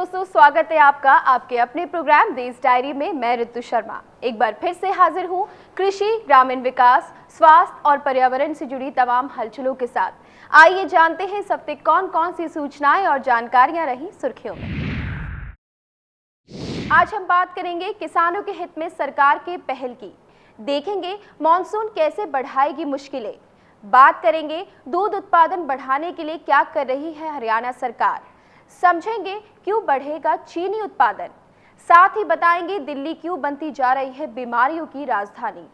दोस्तों, स्वागत है आपका आपके अपने प्रोग्राम देश डायरी में। मैं ऋतु शर्मा एक बार फिर से हाजिर हूँ कृषि, ग्रामीण विकास, स्वास्थ्य और पर्यावरण से जुड़ी तमाम हलचलों के साथ। आइए जानते हैं इस हफ्ते कौन कौन सी सूचनाएं और जानकारियां रही सुर्खियों में। आज हम बात करेंगे किसानों के हित में सरकार के पहल की, देखेंगे मॉनसून कैसे बढ़ाएगी मुश्किलें, बात करेंगे दूध उत्पादन बढ़ाने के लिए क्या कर रही है हरियाणा सरकार, समझेंगे क्यों बढ़ेगा चीनी उत्पादन, साथ ही बताएंगे दिल्ली क्यों बनती जा रही है बीमारियों की राजधानी।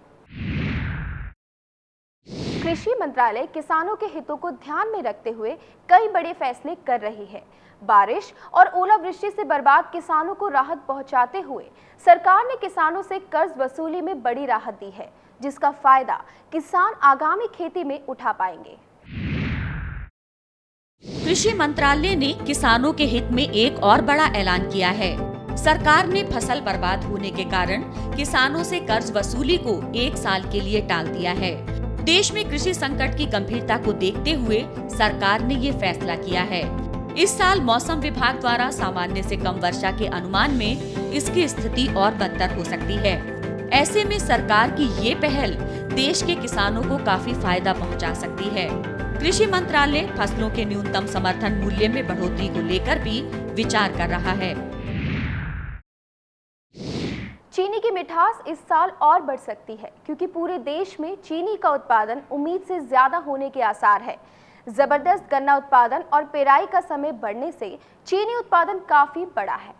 कृषि मंत्रालय किसानों के हितों को ध्यान में रखते हुए कई बड़े फैसले कर रही है। बारिश और ओलावृष्टि से बर्बाद किसानों को राहत पहुंचाते हुए सरकार ने किसानों से कर्ज वसूली में बड़ी राहत दी है, जिसका फायदा किसान आगामी खेती में उठा पाएंगे। कृषि मंत्रालय ने किसानों के हित में एक और बड़ा ऐलान किया है। सरकार ने फसल बर्बाद होने के कारण किसानों से कर्ज वसूली को 1 साल के लिए टाल दिया है। देश में कृषि संकट की गंभीरता को देखते हुए सरकार ने ये फैसला किया है। इस साल मौसम विभाग द्वारा सामान्य से कम वर्षा के अनुमान में इसकी स्थिति और बदतर हो सकती है। ऐसे में सरकार की ये पहल देश के किसानों को काफी फायदा पहुंचा सकती है। कृषि मंत्रालय फसलों के न्यूनतम समर्थन मूल्य में बढ़ोतरी को लेकर भी विचार कर रहा है। चीनी की मिठास इस साल और बढ़ सकती है, क्योंकि पूरे देश में चीनी का उत्पादन उम्मीद से ज्यादा होने के आसार है। जबरदस्त गन्ना उत्पादन और पेराई का समय बढ़ने से चीनी उत्पादन काफी बढ़ा है।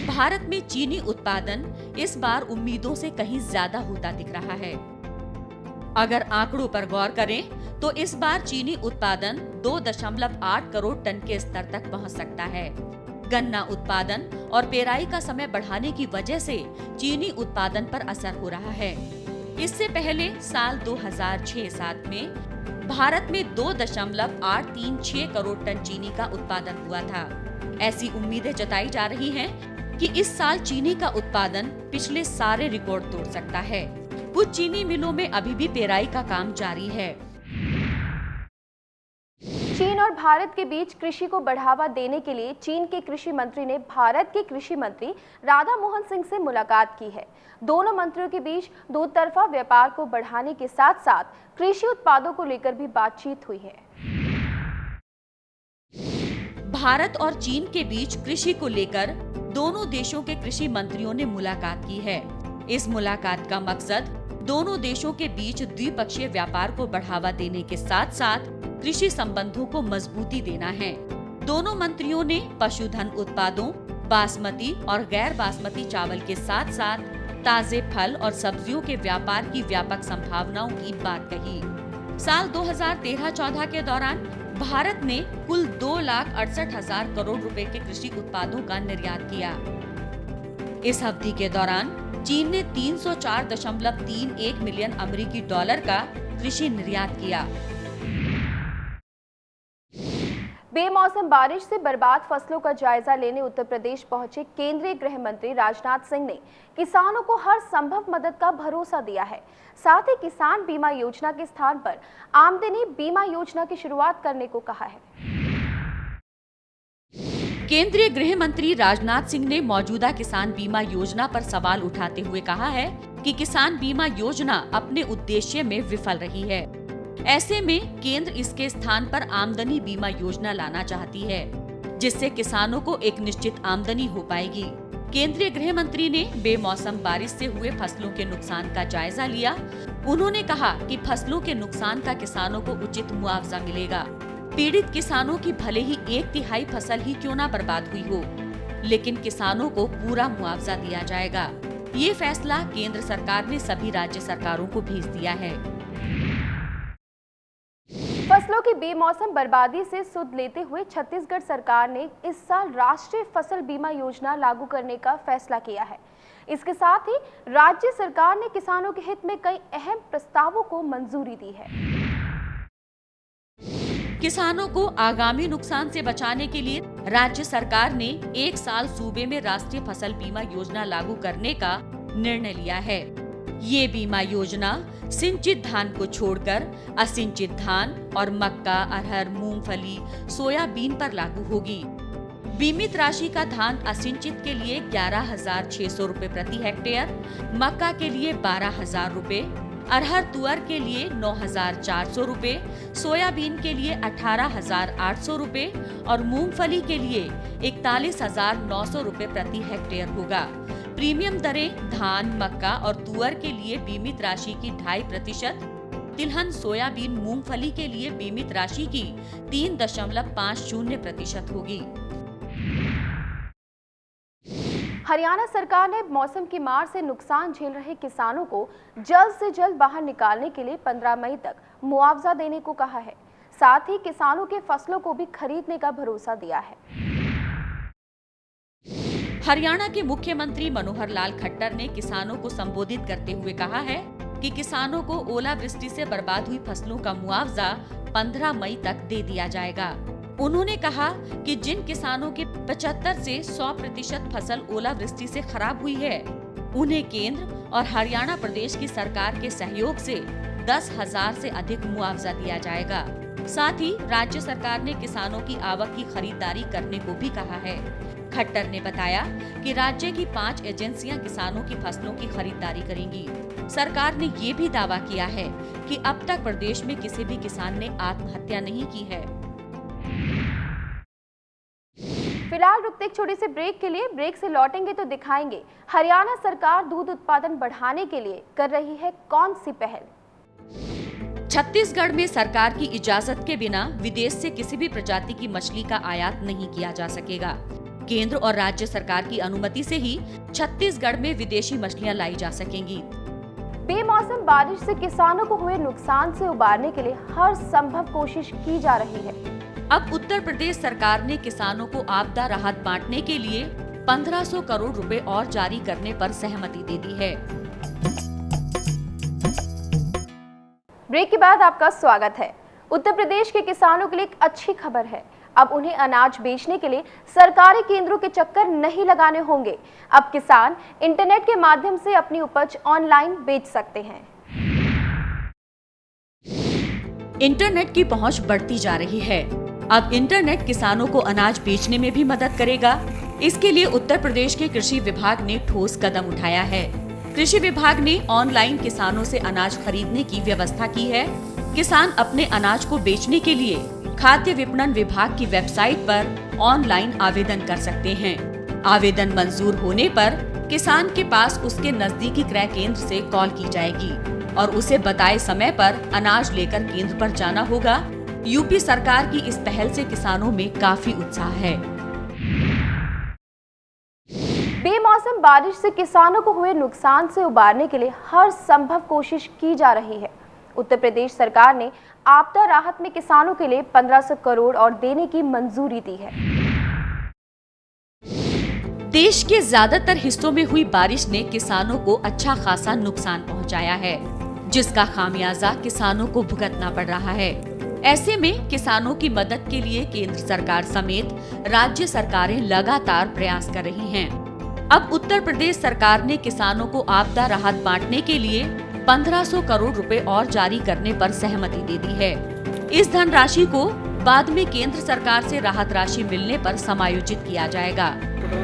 भारत में चीनी उत्पादन इस बार उम्मीदों से कहीं ज्यादा होता दिख रहा है। अगर आंकड़ों पर गौर करें तो इस बार चीनी उत्पादन 2.8 करोड़ टन के स्तर तक पहुंच सकता है। गन्ना उत्पादन और पेराई का समय बढ़ाने की वजह से चीनी उत्पादन पर असर हो रहा है। इससे पहले साल 2006-07 में भारत में 2.836 करोड़ टन चीनी का उत्पादन हुआ था। ऐसी उम्मीदें जताई जा रही हैं कि इस साल चीनी का उत्पादन पिछले सारे रिकॉर्ड तोड़ सकता है। कुछ चीनी मिलों में अभी भी पेराई का काम जारी है। चीन और भारत के बीच कृषि को बढ़ावा देने के लिए चीन के कृषि मंत्री ने भारत के कृषि मंत्री राधा मोहन सिंह से मुलाकात की है। दोनों मंत्रियों के बीच दो तरफा व्यापार को बढ़ाने के साथ साथ कृषि उत्पादों को लेकर भी बातचीत हुई है। भारत और चीन के बीच कृषि को लेकर दोनों देशों के कृषि मंत्रियों ने मुलाकात की है। इस मुलाकात का मकसद दोनों देशों के बीच द्विपक्षीय व्यापार को बढ़ावा देने के साथ साथ कृषि संबंधों को मजबूती देना है। दोनों मंत्रियों ने पशुधन उत्पादों, बासमती और गैर बासमती चावल के साथ साथ ताजे फल और सब्जियों के व्यापार की व्यापक संभावनाओं की बात कही। साल 2013-14 के दौरान भारत ने कुल 2,68,000 करोड़ रुपए के कृषि उत्पादों का निर्यात किया। इस अवधि के दौरान चीन ने 304.31 मिलियन अमेरिकी डॉलर का कृषि निर्यात किया। बेमौसम बारिश से बर्बाद फसलों का जायजा लेने उत्तर प्रदेश पहुंचे केंद्रीय गृह मंत्री राजनाथ सिंह ने किसानों को हर संभव मदद का भरोसा दिया है। साथ ही किसान बीमा योजना के स्थान पर आमदनी बीमा योजना की शुरुआत करने को कहा है। केंद्रीय गृह मंत्री राजनाथ सिंह ने मौजूदा किसान बीमा योजना पर सवाल उठाते हुए कहा है कि किसान बीमा योजना अपने उद्देश्य में विफल रही है। ऐसे में केंद्र इसके स्थान पर आमदनी बीमा योजना लाना चाहती है, जिससे किसानों को एक निश्चित आमदनी हो पाएगी। केंद्रीय गृह मंत्री ने बेमौसम बारिश से हुए फसलों के नुकसान का जायजा लिया। उन्होंने कहा कि फसलों के नुकसान का किसानों को उचित मुआवजा मिलेगा। पीड़ित किसानों की भले ही 1/3 फसल ही क्यों ना बर्बाद हुई हो, लेकिन किसानों को पूरा मुआवजा दिया जाएगा। ये फैसला केंद्र सरकार ने सभी राज्य सरकारों को भेज दिया है। फसलों की बेमौसम बर्बादी से सुध लेते हुए छत्तीसगढ़ सरकार ने इस साल राष्ट्रीय फसल बीमा योजना लागू करने का फैसला किया है। इसके साथ ही राज्य सरकार ने किसानों के हित में कई अहम प्रस्तावों को मंजूरी दी है। किसानों को आगामी नुकसान से बचाने के लिए राज्य सरकार ने 1 साल सूबे में राष्ट्रीय फसल बीमा योजना लागू करने का निर्णय लिया है। ये बीमा योजना सिंचित धान को छोड़कर असिंचित धान और मक्का, अरहर, मूंगफली, सोयाबीन पर लागू होगी। बीमित राशि का धान असिंचित के लिए 11,600 रुपए प्रति हेक्टेयर, मक्का के लिए 12,000 रुपए, अरहर तुअर के लिए 9,400 रुपए, सोयाबीन के लिए 18,800 रुपए और मूंगफली के लिए 41,900 रुपए प्रति हेक्टेयर होगा। प्रीमियम दरें धान, मक्का और तुअर के लिए बीमित राशि की 2.5%, तिलहन, सोयाबीन, मूंगफली के लिए बीमित राशि की 3.50% होगी। हरियाणा सरकार ने मौसम की मार से नुकसान झेल रहे किसानों को जल्द से जल्द बाहर निकालने के लिए 15 मई तक मुआवजा देने को कहा है। साथ ही किसानों के फसलों को भी खरीदने का भरोसा दिया है। हरियाणा के मुख्यमंत्री मनोहर लाल खट्टर ने किसानों को संबोधित करते हुए कहा है कि किसानों को ओलावृष्टि से बर्बाद हुई फसलों का मुआवजा 15 मई तक दे दिया जाएगा। उन्होंने कहा कि जिन किसानों की 75 से 100% फसल ओलावृष्टि से खराब हुई है, उन्हें केंद्र और हरियाणा प्रदेश की सरकार के सहयोग से 10,000 से अधिक मुआवजा दिया जाएगा। साथ ही राज्य सरकार ने किसानों की आवक की खरीदारी करने को भी कहा है। खट्टर ने बताया कि राज्य की 5 एजेंसियां किसानों की फसलों की खरीदारी करेंगी। सरकार ने ये भी दावा किया है कि अब तक प्रदेश में किसी भी किसान ने आत्महत्या नहीं की है। फिलहाल रुकते एक छोटी सी ब्रेक के लिए। ब्रेक से लौटेंगे तो दिखाएंगे हरियाणा सरकार दूध उत्पादन बढ़ाने के लिए कर रही है कौन सी पहल। छत्तीसगढ़ में सरकार की इजाजत के बिना विदेश से किसी भी प्रजाति की मछली का आयात नहीं किया जा सकेगा। केंद्र और राज्य सरकार की अनुमति से ही छत्तीसगढ़ में विदेशी मछलियां लाई जा सकेंगी। बेमौसम बारिश से किसानों को हुए नुकसान से उबारने के लिए हर संभव कोशिश की जा रही है। अब उत्तर प्रदेश सरकार ने किसानों को आपदा राहत बांटने के लिए 1500 करोड़ रुपए और जारी करने पर सहमति दे दी है। ब्रेक के बाद आपका स्वागत है। उत्तर प्रदेश के किसानों के लिए एक अच्छी खबर है। अब उन्हें अनाज बेचने के लिए सरकारी केंद्रों के चक्कर नहीं लगाने होंगे। अब किसान इंटरनेट के माध्यम से अपनी उपज ऑनलाइन बेच सकते हैं। इंटरनेट की पहुंच बढ़ती जा रही है। अब इंटरनेट किसानों को अनाज बेचने में भी मदद करेगा। इसके लिए उत्तर प्रदेश के कृषि विभाग ने ठोस कदम उठाया है। कृषि विभाग ने ऑनलाइन किसानों से अनाज खरीदने की व्यवस्था की है। किसान अपने अनाज को बेचने के लिए खाद्य विपणन विभाग की वेबसाइट पर ऑनलाइन आवेदन कर सकते हैं। आवेदन मंजूर होने पर किसान के पास उसके नजदीकी क्रय केंद्र से कॉल की जाएगी और उसे बताए समय पर अनाज लेकर केंद्र पर जाना होगा। यूपी सरकार की इस पहल से किसानों में काफी उत्साह है। बेमौसम बारिश से किसानों को हुए नुकसान से उबारने के लिए हर संभव कोशिश की जा रही है। उत्तर प्रदेश सरकार ने आपदा राहत में किसानों के लिए 1500 करोड़ और देने की मंजूरी दी है। देश के ज्यादातर हिस्सों में हुई बारिश ने किसानों को अच्छा खासा नुकसान पहुंचाया है, जिसका खामियाजा किसानों को भुगतना पड़ रहा है। ऐसे में किसानों की मदद के लिए केंद्र सरकार समेत राज्य सरकारें लगातार प्रयास कर रही हैं। अब उत्तर प्रदेश सरकार ने किसानों को आपदा राहत बांटने के लिए 1500 करोड़ रुपए और जारी करने पर सहमति दे दी है। इस धनराशि को बाद में केंद्र सरकार से राहत राशि मिलने पर समायोजित किया जाएगा।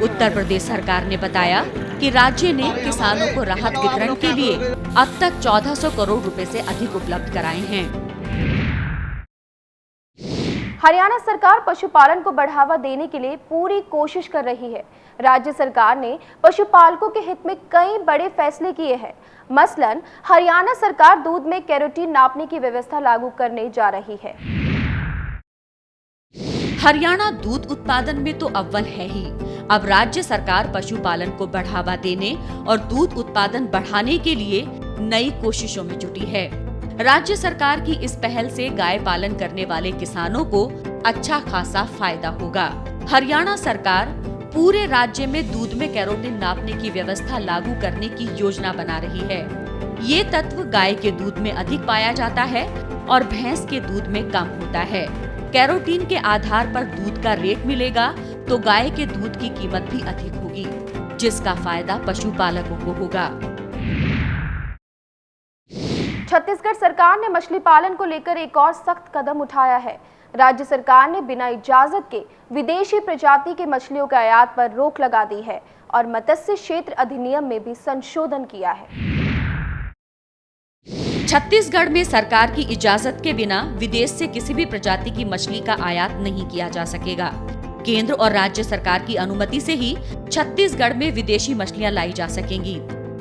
उत्तर प्रदेश सरकार ने बताया कि राज्य ने किसानों को राहत वितरण के लिए अब तक 1400 करोड़ रुपए से अधिक उपलब्ध कराए हैं। हरियाणा सरकार पशुपालन को बढ़ावा देने के लिए पूरी कोशिश कर रही है। राज्य सरकार ने पशुपालकों के हित में कई बड़े फैसले किए हैं। मसलन हरियाणा सरकार दूध में कैरोटीन नापने की व्यवस्था लागू करने जा रही है। हरियाणा दूध उत्पादन में तो अव्वल है ही। अब राज्य सरकार पशुपालन को बढ़ावा देने और दूध उत्पादन बढ़ाने के लिए नई कोशिशों में जुटी है। राज्य सरकार की इस पहल से गाय पालन करने वाले किसानों को अच्छा खासा फायदा होगा। हरियाणा सरकार पूरे राज्य में दूध में कैरोटीन नापने की व्यवस्था लागू करने की योजना बना रही है। ये तत्व गाय के दूध में अधिक पाया जाता है और भैंस के दूध में कम होता है। कैरोटीन के आधार पर दूध का रेट मिलेगा तो गाय के दूध की कीमत भी अधिक होगी, जिसका फायदा पशुपालकों को होगा। छत्तीसगढ़ सरकार ने मछली पालन को लेकर एक और सख्त कदम उठाया है। राज्य सरकार ने बिना इजाजत के विदेशी प्रजाति के मछलियों के आयात पर रोक लगा दी है और मत्स्य क्षेत्र अधिनियम में भी संशोधन किया है। छत्तीसगढ़ में सरकार की इजाजत के बिना विदेश से किसी भी प्रजाति की मछली का आयात नहीं किया जा सकेगा। केंद्र और राज्य सरकार की अनुमति से ही छत्तीसगढ़ में विदेशी मछलियां लाई जा सकेंगी।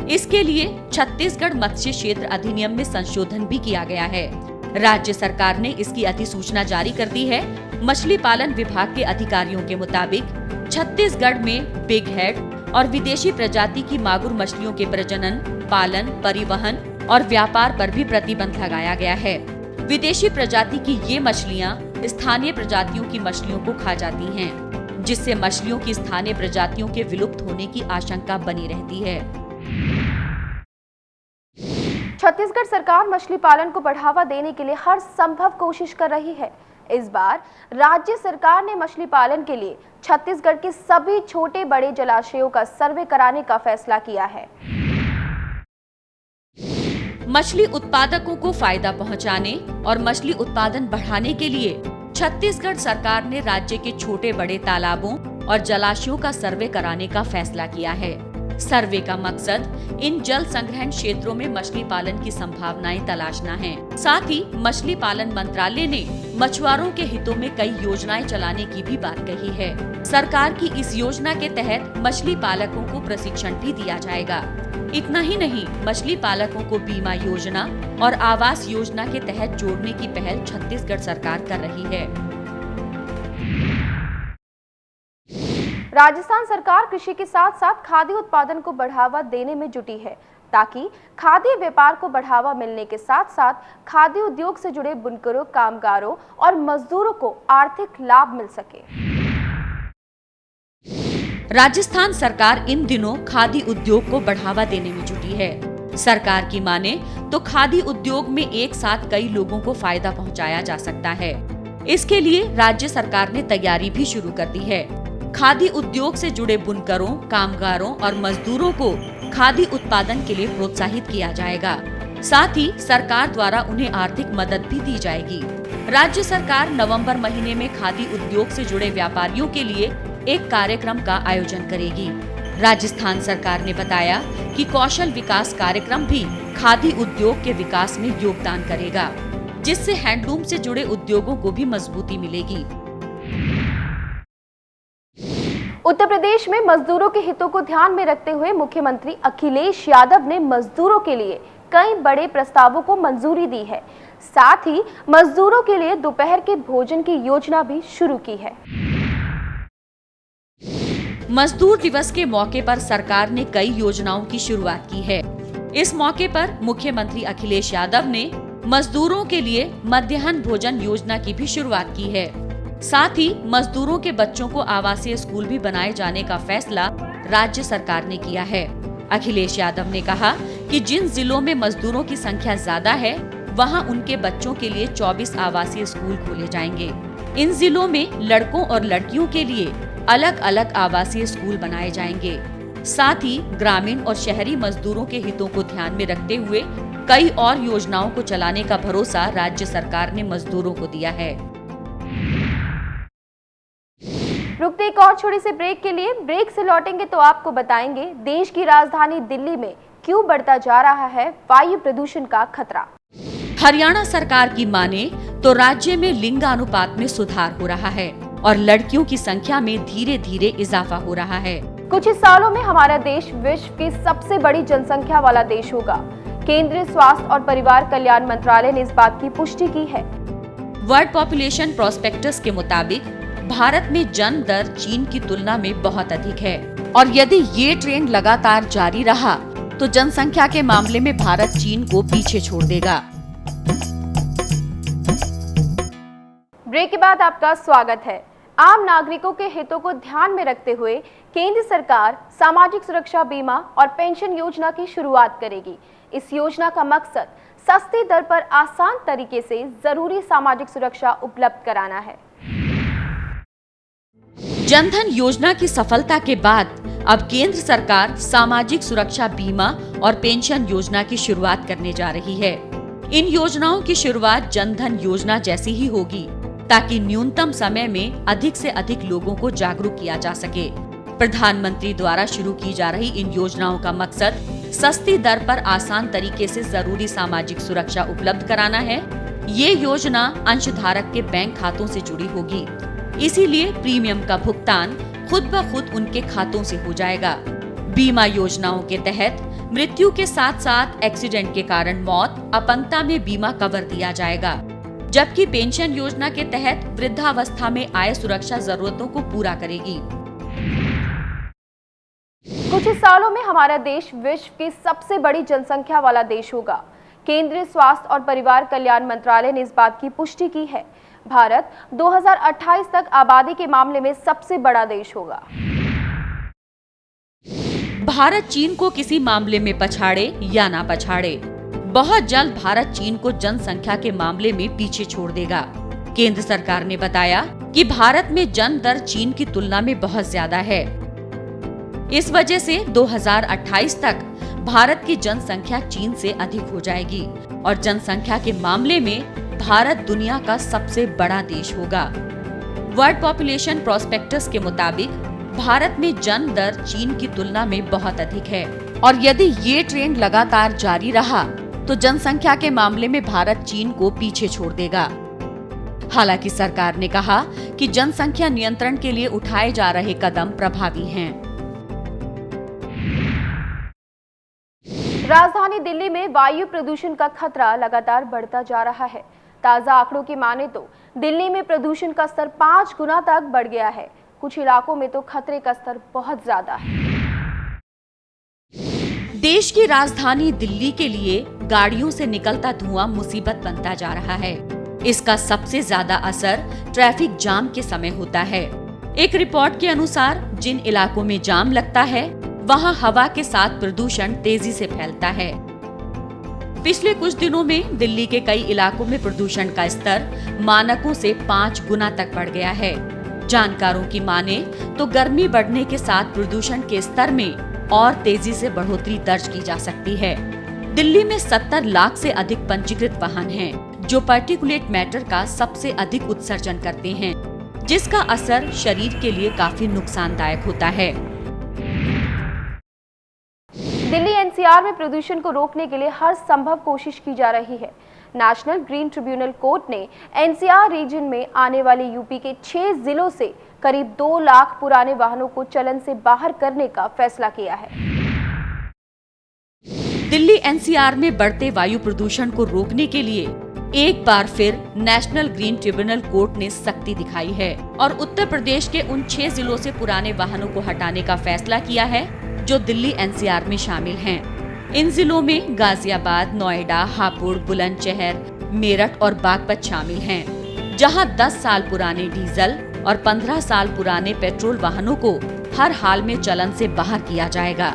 इसके लिए छत्तीसगढ़ मत्स्य क्षेत्र अधिनियम में संशोधन भी किया गया है। राज्य सरकार ने इसकी अधिसूचना जारी कर दी है। मछली पालन विभाग के अधिकारियों के मुताबिक छत्तीसगढ़ में बिग हेड और विदेशी प्रजाति की मागुर मछलियों के प्रजनन, पालन, परिवहन और व्यापार पर भी प्रतिबंध लगाया गया है। विदेशी प्रजाति की ये मछलियां स्थानीय प्रजातियों की मछलियों को खा जाती हैं, जिससे मछलियों की स्थानीय प्रजातियों के विलुप्त होने की आशंका बनी रहती है। छत्तीसगढ़ सरकार मछली पालन को बढ़ावा देने के लिए हर संभव कोशिश कर रही है। इस बार राज्य सरकार ने मछली पालन के लिए छत्तीसगढ़ के सभी छोटे बड़े जलाशयों का सर्वे कराने का फैसला किया है। मछली उत्पादकों को फायदा पहुंचाने और मछली उत्पादन बढ़ाने के लिए छत्तीसगढ़ सरकार ने राज्य के छोटे बड़े तालाबों और जलाशयों का सर्वे कराने का फैसला किया है। सर्वे का मकसद इन जल संग्रहण क्षेत्रों में मछली पालन की संभावनाएं तलाशना है। साथ ही मछली पालन मंत्रालय ने मछुआरों के हितों में कई योजनाएं चलाने की भी बात कही है। सरकार की इस योजना के तहत मछली पालकों को प्रशिक्षण भी दिया जाएगा। इतना ही नहीं, मछली पालकों को बीमा योजना और आवास योजना के तहत जोड़ने की पहल छत्तीसगढ़ सरकार कर रही है। राजस्थान सरकार कृषि के साथ साथ खाद्य उत्पादन को बढ़ावा देने में जुटी है, ताकि खाद्य व्यापार को बढ़ावा मिलने के साथ साथ खाद्य उद्योग से जुड़े बुनकरों, कामगारों और मजदूरों को आर्थिक लाभ मिल सके। राजस्थान सरकार इन दिनों खादी उद्योग को बढ़ावा देने में जुटी है। सरकार की माने तो खादी उद्योग में एक साथ कई लोगों को फायदा पहुंचाया जा सकता है। इसके लिए राज्य सरकार ने तैयारी भी शुरू कर दी है। खादी उद्योग से जुड़े बुनकरों, कामगारों और मजदूरों को खादी उत्पादन के लिए प्रोत्साहित किया जाएगा। साथ ही सरकार द्वारा उन्हें आर्थिक मदद भी दी जाएगी। राज्य सरकार नवंबर महीने में खादी उद्योग से जुड़े व्यापारियों के लिए एक कार्यक्रम का आयोजन करेगी। राजस्थान सरकार ने बताया कि कौशल विकास कार्यक्रम भी खादी उद्योग के विकास में योगदान करेगा, जिससे हैंडलूम से जुड़े उद्योगों को भी मजबूती मिलेगी। उत्तर प्रदेश में मजदूरों के हितों को ध्यान में रखते हुए मुख्यमंत्री अखिलेश यादव ने मजदूरों के लिए कई बड़े प्रस्तावों को मंजूरी दी है। साथ ही मजदूरों के लिए दोपहर के भोजन की योजना भी शुरू की है। मजदूर दिवस के मौके पर सरकार ने कई योजनाओं की शुरुआत की है। इस मौके पर मुख्यमंत्री अखिलेश यादव ने मजदूरों के लिए मध्याह्न भोजन योजना की भी शुरुआत की है। साथ ही मजदूरों के बच्चों को आवासीय स्कूल भी बनाए जाने का फैसला राज्य सरकार ने किया है। अखिलेश यादव ने कहा कि जिन जिलों में मजदूरों की संख्या ज्यादा है, वहां उनके बच्चों के लिए 24 आवासीय स्कूल खोले जाएंगे। इन जिलों में लड़कों और लड़कियों के लिए अलग अलग आवासीय स्कूल बनाए जाएंगे। साथ ही ग्रामीण और शहरी मजदूरों के हितों को ध्यान में रखते हुए कई और योजनाओं को चलाने का भरोसा राज्य सरकार ने मजदूरों को दिया है। रुकते एक और छोटे से ब्रेक के लिए। ब्रेक से लौटेंगे तो आपको बताएंगे देश की राजधानी दिल्ली में क्यों बढ़ता जा रहा है वायु प्रदूषण का खतरा। हरियाणा सरकार की माने तो राज्य में लिंगानुपात में सुधार हो रहा है और लड़कियों की संख्या में धीरे धीरे इजाफा हो रहा है। कुछ ही सालों में हमारा देश विश्व की सबसे बड़ी जनसंख्या वाला देश होगा। केंद्रीय स्वास्थ्य और परिवार कल्याण मंत्रालय ने इस बात की पुष्टि की है। वर्ल्ड पॉपुलेशन प्रोस्पेक्टस के मुताबिक भारत में जन्म दर चीन की तुलना में बहुत अधिक है और यदि ये ट्रेंड लगातार जारी रहा तो जनसंख्या के मामले में भारत चीन को पीछे छोड़ देगा। ब्रेक के बाद आपका स्वागत है। आम नागरिकों के हितों को ध्यान में रखते हुए केंद्र सरकार सामाजिक सुरक्षा बीमा और पेंशन योजना की शुरुआत करेगी। इस योजना का मकसद सस्ती दर पर आसान तरीके से जरूरी सामाजिक सुरक्षा उपलब्ध कराना है। जनधन योजना की सफलता के बाद अब केंद्र सरकार सामाजिक सुरक्षा बीमा और पेंशन योजना की शुरुआत करने जा रही है। इन योजनाओं की शुरुआत जन धन योजना जैसी ही होगी, ताकि न्यूनतम समय में अधिक से अधिक लोगों को जागरूक किया जा सके। प्रधानमंत्री द्वारा शुरू की जा रही इन योजनाओं का मकसद सस्ती दर पर आसान तरीके से जरूरी सामाजिक सुरक्षा उपलब्ध कराना है। ये योजना अंशधारक के बैंक खातों से जुड़ी होगी, इसीलिए प्रीमियम का भुगतान खुद ब खुद उनके खातों से हो जाएगा। बीमा योजनाओं के तहत मृत्यु के साथ साथ एक्सीडेंट के कारण मौत, अपंगता में बीमा कवर दिया जाएगा, जबकि पेंशन योजना के तहत वृद्धावस्था में आय सुरक्षा जरूरतों को पूरा करेगी। कुछ ही सालों में हमारा देश विश्व की सबसे बड़ी जनसंख्या वाला देश होगा। केंद्रीय स्वास्थ्य और परिवार कल्याण मंत्रालय ने इस बात की पुष्टि की है। भारत 2028 तक आबादी के मामले में सबसे बड़ा देश होगा। भारत चीन को किसी मामले में पछाड़े या ना पछाड़े, बहुत जल्द भारत चीन को जनसंख्या के मामले में पीछे छोड़ देगा। केंद्र सरकार ने बताया कि भारत में जन्म दर चीन की तुलना में बहुत ज्यादा है। इस वजह से 2028 तक भारत की जनसंख्या चीन से अधिक हो जाएगी और जनसंख्या के मामले में भारत दुनिया का सबसे बड़ा देश होगा। वर्ल्ड पॉपुलेशन प्रोस्पेक्टस के मुताबिक भारत में जन्म दर चीन की तुलना में बहुत अधिक है और यदि ये ट्रेंड लगातार जारी रहा तो जनसंख्या के मामले में भारत चीन को पीछे छोड़ देगा। हालांकि सरकार ने कहा कि जनसंख्या नियंत्रण के लिए उठाए जा रहे कदम प्रभावी हैं। राजधानी दिल्ली में वायु प्रदूषण का खतरा लगातार बढ़ता जा रहा है। ताजा आंकड़ों की माने तो दिल्ली में प्रदूषण का स्तर 5 गुना तक बढ़ गया है। कुछ इलाकों में तो खतरे का स्तर बहुत ज्यादा है। देश की राजधानी दिल्ली के लिए गाड़ियों से निकलता धुआं मुसीबत बनता जा रहा है। इसका सबसे ज्यादा असर ट्रैफिक जाम के समय होता है। एक रिपोर्ट के अनुसार जिन इलाकों में जाम लगता है वहां हवा के साथ प्रदूषण तेजी से फैलता है। पिछले कुछ दिनों में दिल्ली के कई इलाकों में प्रदूषण का स्तर मानकों से 5 गुना तक बढ़ गया है। जानकारों की माने तो गर्मी बढ़ने के साथ प्रदूषण के स्तर में और तेजी से बढ़ोतरी दर्ज की जा सकती है। दिल्ली में 70 लाख से अधिक पंजीकृत वाहन हैं, जो पार्टिकुलेट मैटर का सबसे अधिक उत्सर्जन करते हैं, जिसका असर शरीर के लिए काफी नुकसानदायक होता है। दिल्ली एनसीआर में प्रदूषण को रोकने के लिए हर संभव कोशिश की जा रही है। नेशनल ग्रीन ट्रिब्यूनल कोर्ट ने एनसीआर रीजन में आने वाले यूपी के 6 जिलों से करीब 2 लाख पुराने वाहनों को चलन से बाहर करने का फैसला किया है। दिल्ली एनसीआर में बढ़ते वायु प्रदूषण को रोकने के लिए एक बार फिर नेशनल ग्रीन ट्रिब्यूनल कोर्ट ने सख्ती दिखाई है और उत्तर प्रदेश के उन 6 जिलों से पुराने वाहनों को हटाने का फैसला किया है जो दिल्ली एनसीआर में शामिल हैं। इन जिलों में गाजियाबाद, नोएडा, हापुड़, बुलंदशहर, मेरठ और बागपत शामिल हैं, जहां 10 साल पुराने डीजल और 15 साल पुराने पेट्रोल वाहनों को हर हाल में चलन से बाहर किया जाएगा।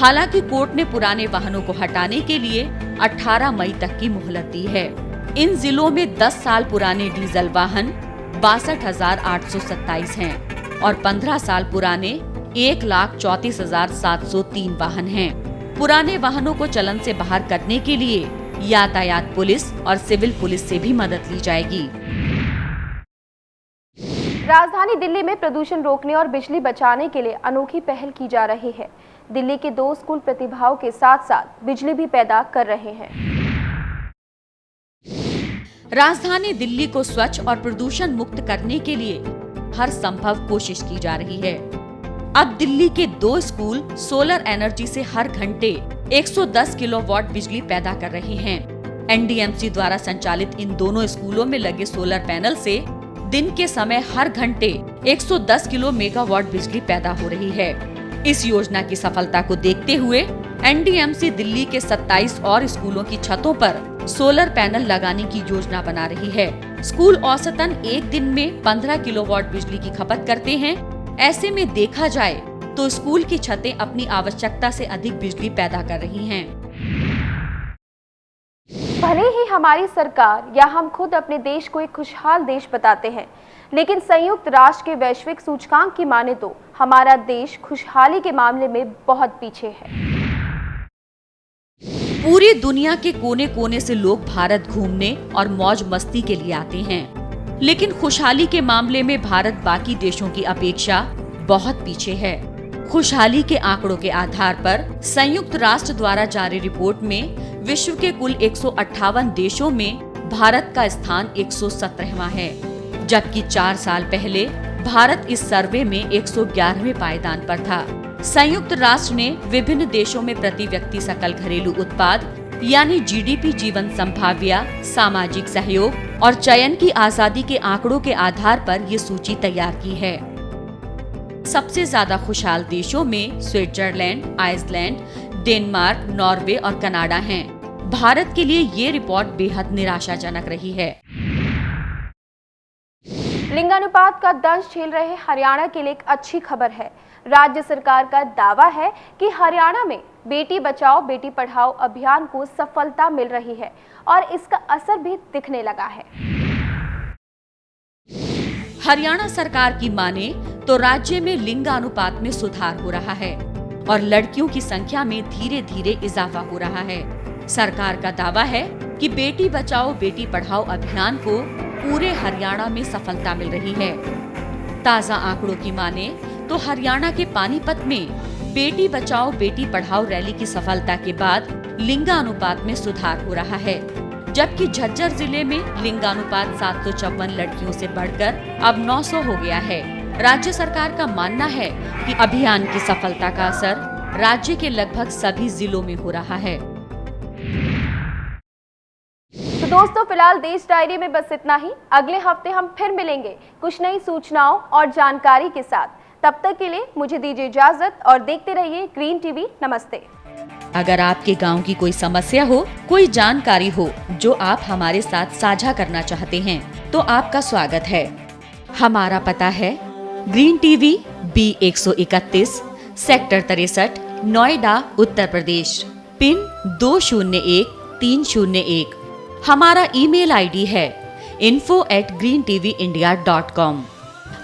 हालांकि कोर्ट ने पुराने वाहनों को हटाने के लिए 18 मई तक की मोहलत दी है। इन जिलों में 10 साल पुराने डीजल वाहन 62,827 हैं और 15 साल पुराने 1,34,703 वाहन हैं। पुराने वाहनों को चलन से बाहर करने के लिए यातायात पुलिस और सिविल पुलिस से भी मदद ली जाएगी। राजधानी दिल्ली में प्रदूषण रोकने और बिजली बचाने के लिए अनोखी पहल की जा रही है। दिल्ली के 2 स्कूल प्रतिभाओं के साथ साथ बिजली भी पैदा कर रहे हैं। राजधानी दिल्ली को स्वच्छ और प्रदूषण मुक्त करने के लिए हर संभव कोशिश की जा रही है। अब दिल्ली के 2 स्कूल सोलर एनर्जी से हर घंटे 110 किलोवाट बिजली पैदा कर रहे हैं। एनडीएमसी द्वारा संचालित इन दोनों स्कूलों में लगे सोलर पैनल से दिन के समय हर घंटे 110 किलो मेगावाट बिजली पैदा हो रही है। इस योजना की सफलता को देखते हुए एनडीएमसी दिल्ली के 27 और स्कूलों की छतों पर सोलर पैनल लगाने की योजना बना रही है। स्कूल औसतन एक दिन में 15 किलोवाट बिजली की खपत करते हैं। ऐसे में देखा जाए तो स्कूल की छतें अपनी आवश्यकता से अधिक बिजली पैदा कर रही हैं। भले ही हमारी सरकार या हम खुद अपने देश को एक खुशहाल देश बताते हैं, लेकिन संयुक्त राष्ट्र के वैश्विक सूचकांक की माने तो हमारा देश खुशहाली के मामले में बहुत पीछे है। पूरी दुनिया के कोने कोने से लोग भारत घूमने और मौज मस्ती के लिए आते हैं, लेकिन खुशहाली के मामले में भारत बाकी देशों की अपेक्षा बहुत पीछे है। खुशहाली के आंकड़ों के आधार पर संयुक्त राष्ट्र द्वारा जारी रिपोर्ट में विश्व के कुल 158 देशों में भारत का स्थान 117वां है, जबकि 4 साल पहले भारत इस सर्वे में 111वें पायदान पर था। संयुक्त राष्ट्र ने विभिन्न देशों में प्रति व्यक्ति सकल घरेलू उत्पाद यानी जीडीपी, जीवन संभाव्य, सामाजिक सहयोग और चयन की आजादी के आंकड़ों के आधार पर ये सूची तैयार की है। सबसे ज्यादा खुशहाल देशों में स्विट्जरलैंड, आइसलैंड, डेनमार्क, नॉर्वे और कनाडा हैं। भारत के लिए ये रिपोर्ट बेहद निराशाजनक रही है। लिंगानुपात का दंश झेल रहे हरियाणा के लिए एक अच्छी खबर है। राज्य सरकार का दावा है कि हरियाणा में बेटी बचाओ बेटी पढ़ाओ अभियान को सफलता मिल रही है और इसका असर भी दिखने लगा है। हरियाणा सरकार की माने तो राज्य में लिंगानुपात में सुधार हो रहा है और लड़कियों की संख्या में धीरे धीरे इजाफा हो रहा है। सरकार का दावा है कि बेटी बचाओ बेटी पढ़ाओ अभियान को पूरे हरियाणा में सफलता मिल रही है। ताजा आंकड़ों की माने तो हरियाणा के पानीपत में बेटी बचाओ बेटी पढ़ाओ रैली की सफलता के बाद लिंगानुपात में सुधार हो रहा है, जबकि झज्जर जिले में लिंगानुपात 754 लड़कियों से बढ़कर अब 900 हो गया है। राज्य सरकार का मानना है कि अभियान की सफलता का असर राज्य के लगभग सभी जिलों में हो रहा है। तो दोस्तों, फिलहाल देश डायरी में बस इतना ही। अगले हफ्ते हम फिर मिलेंगे कुछ नई सूचनाओं और जानकारी के साथ। तब तक के लिए मुझे दीजिए इजाजत और देखते रहिए ग्रीन टीवी। नमस्ते। अगर आपके गांव की कोई समस्या हो, कोई जानकारी हो जो आप हमारे साथ साझा करना चाहते हैं, तो आपका स्वागत है। हमारा पता है green TV B131 sector 63 Noida Uttar Pradesh, pin 201301। हमारा ईमेल आईडी है info@greentvindia.com।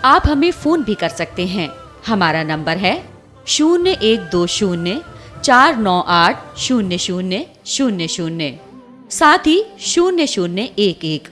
आप हमें फोन भी कर सकते हैं। हमारा नंबर है 012049800000, साथ ही 0011।